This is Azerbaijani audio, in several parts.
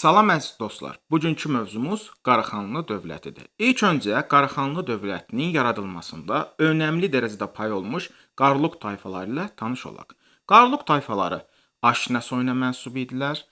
Salam əziz dostlar. Bugünkü mövzumuz Qaraxanlı dövlətidir. İlk öncə Qaraxanlı dövlətinin yaradılmasında önəmli dərəcədə pay olmuş Qarluq tayfaları ilə tanış olaq. Qarluq tayfaları Aşinə soyuna mənsub idilər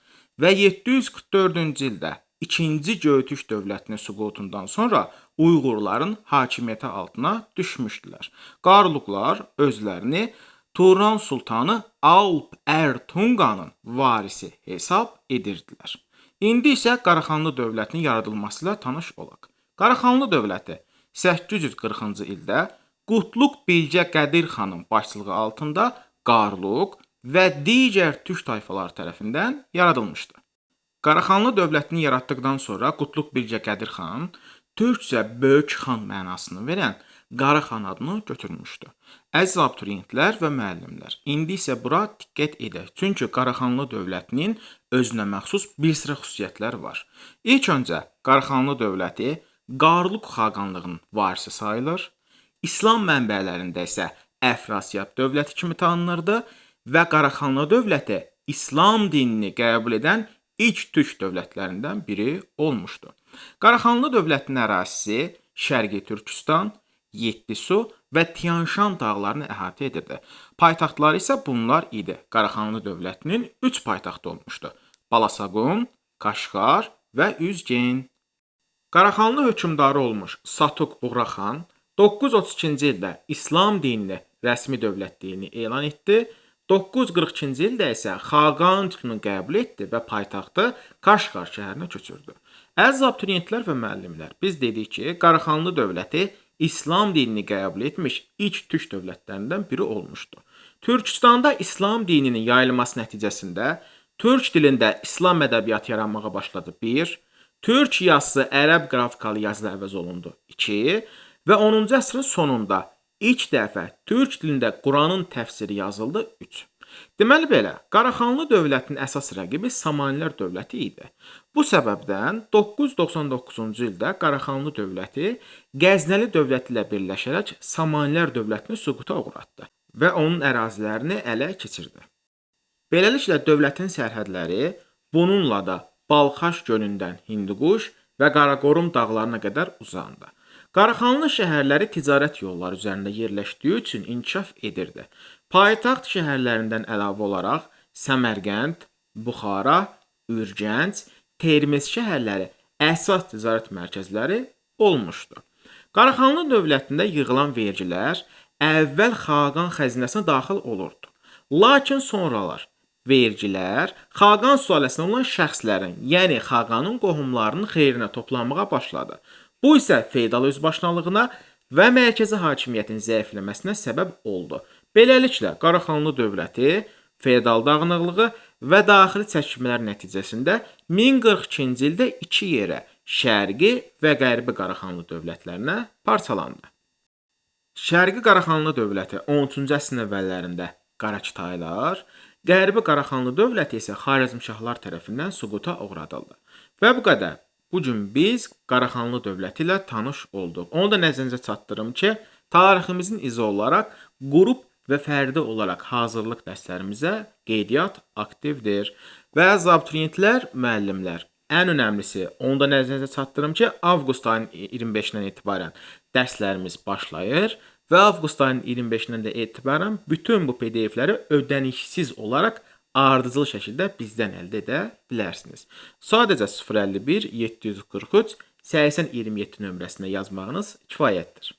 və 744-cü ildə 2-ci Göytürk dövlətinin süqutundan sonra Uyğurların hakimiyyəti altına düşmüşdülər. Qarluqlar özlərini Turan sultanı Alp Ərtunqanın varisi hesab edirdilər. İndi isə Qaraxanlı dövlətinin yaradılması ilə tanış olaq. Qaraxanlı dövləti 840-cı ildə Qutluq Bilgə Qədir xanın başçılığı altında Qarluq və digər türk tayfaları tərəfindən yaradılmışdı. Qaraxanlı dövlətini yaratdıqdan sonra Qutluq Bilgə Qədir xan türkcə böyük xan mənasını verən Qaraxan adını götürmüşdü. Əziz abituriyentlər və müəllimlər, indi isə bura diqqət edək. Çünki Qaraxanlı dövlətinin özünə məxsus bir sıra xüsusiyyətləri var. İlk öncə Qaraxanlı dövləti Qarluq xaqanlığının varisi sayılır. İslam mənbələrində isə Əfrasiyab dövləti kimi tanınırdı və Qaraxanlı dövləti İslam dinini qəbul edən ilk türk dövlətlərindən biri olmuşdu. Qaraxanlı dövlətinin ərazisi Şərqi Türkistan, Yeddisu və Tianşan dağlarını əhatə edirdi. Paytaxtları isə bunlar idi. Qaraxanlı dövlətinin 3 paytaxtı olmuşdu. Balasaqun, Qaşqar və Üzgen. Qaraxanlı hökmdarı olmuş Satuq Buğraxan 932-ci ildə İslam dinini rəsmi dövlətliyi elan etdi. 942-ci ildə isə Xaqan titulunu qəbul etdi və paytaxtı Qaşqar şəhərinə köçürdü. Əziz abituriyentlər və müəllimlər, biz dedik ki, Qaraxanlı dövləti İslam dinini qəbul etmiş ilk türk dövlətlərindən biri olmuşdu. Türkistanda İslam dininin yayılması nəticəsində türk dilində İslam ədəbiyyatı yaranmağa başladı. 1. Türk yazısı ərəb qrafikalı yazılı əvəz olundu. 2. Və 10-cu əsrin sonunda ilk dəfə türk dilində Quranın təfsiri yazıldı. 3. Deməli belə, Qaraxanlı dövlətinin əsas rəqibi Samanilər dövləti idi. Bu səbəbdən 999-cu ildə Qaraxanlı dövləti Qəznəli dövləti ilə birləşərək Samanilər dövlətini süquta uğratdı və onun ərazilərini ələ keçirdi. Beləliklə dövlətin sərhədləri bununla da Balxaş gölündən Hinduquş və Qaraqorum dağlarına qədər uzandı. Qaraxanlı şəhərləri ticarət yolları üzərində yerləşdiyi üçün inkişaf edirdi. Paytaxt şəhərlərindən əlavə olaraq Səmərqənd, Buxara, Ürgənc, Termiz şəhərləri əsas ticarət mərkəzləri olmuşdu. Qaraxanlı dövlətində yığılan vergilər əvvəl Xaqan xəzinəsinə daxil olurdu. Lakin sonralar vergilər Xaqan sülaləsindən olan şəxslərin, yəni Xaqanın qohumlarının xeyrinə toplanmağa başladı. Bu isə feodal özbaşınalığına və mərkəzi hakimiyyətin zəifləməsinə səbəb oldu. Beləliklə, Qaraxanlı dövləti feodal dağınıqlığı və daxili çəkişmələr nəticəsində 1042-ci ildə iki yerə Şərqi və Qərbi Qaraxanlı dövlətlərinə parçalandı. Şərqi Qaraxanlı dövləti 13-cü əsrin əvvəllərində Qarakitaylar, Qərbi Qaraxanlı dövləti isə Xarəzmşahlar tərəfindən süquta uğradıldı. Və bu qədər. Bugün biz Qaraxanlı dövləti ilə tanış olduq. Onu da nəzərinizə çatdırım ki, tariximizin izi olaraq qrup və fərdi olaraq hazırlıq dərslərimizə qeydiyyat aktivdir. Və əziz abituriyentlər, müəllimlər, ən önəmlisi, onu da nəzərinizə çatdırım ki, avqust ayının 25-dən etibarən dərslərimiz başlayır və avqust ayının 25-dən də etibarən bütün bu PDF-ləri ödənişsiz olaraq ardıcıl şəkildə bizdən əldə edə bilərsiniz. Sadəcə 051 743 8027 nömrəsinə yazmağınız kifayətdir.